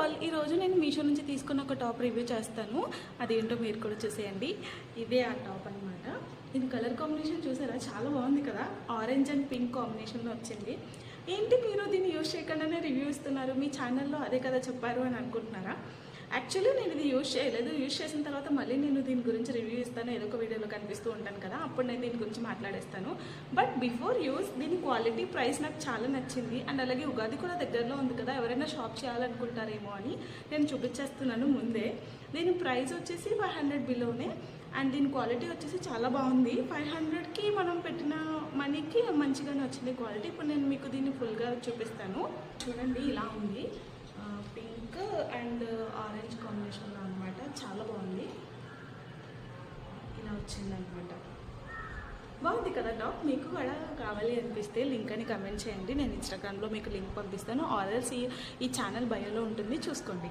All, ఈరోజు నేను మీషో నుంచి తీసుకున్న ఒక టాప్ రివ్యూ చేస్తాను. అదేంటో మీరు కూడా చూసేయండి. ఇదే ఆ టాప్ అనమాట. ఇది కలర్ కాంబినేషన్ చూసారా, చాలా బాగుంది కదా. ఆరెంజ్ అండ్ పింక్ కాంబినేషన్లో వచ్చింది. ఏంటి మీరు దీన్ని యూజ్ చేయకుండానే రివ్యూ ఇస్తున్నారు, మీ ఛానల్లో అదే కదా చెప్పారు అని అనుకుంటున్నారా? యాక్చువల్లీ నేను ఇది యూజ్ చేయలేదు. యూజ్ చేసిన తర్వాత మళ్ళీ నేను దీని గురించి రివ్యూ ఇస్తాను, ఏదో ఒక వీడియోలో కనిపిస్తూ ఉంటాను కదా, అప్పుడు నేను దీని గురించి మాట్లాడేస్తాను. బట్ బిఫోర్ యూజ్ దీని క్వాలిటీ, ప్రైస్ నాకు చాలా నచ్చింది. అండ్ అలాగే ఉగాది కూడా దగ్గరలో ఉంది కదా, ఎవరైనా షాప్ చేయాలనుకుంటారేమో అని నేను చూపించేస్తున్నాను ముందే. దీని ప్రైస్ వచ్చేసి 500 బిలోనే. అండ్ దీని క్వాలిటీ వచ్చేసి చాలా బాగుంది. 500కి మనం పెట్టిన మనీకి మంచిగానే వచ్చింది క్వాలిటీ. ఇప్పుడు నేను మీకు దీన్ని ఫుల్గా చూపిస్తాను. చూడండి, ఇలా ఉంది. పింక్ అండ్ ఆరెంజ్ కాంబినేషన్లో అనమాట. చాలా బాగుంది. ఇలా వచ్చింది అనమాట. బాగుంది కదా టాప్. మీకు కూడా కావాలి అనిపిస్తే లింక్ అని కమెంట్ చేయండి, నేను ఇన్స్టాగ్రామ్లో మీకు లింక్ పంపిస్తాను. ఆర్ఎల్స్ ఈ ఛానల్ బయోలో ఉంటుంది, చూసుకోండి.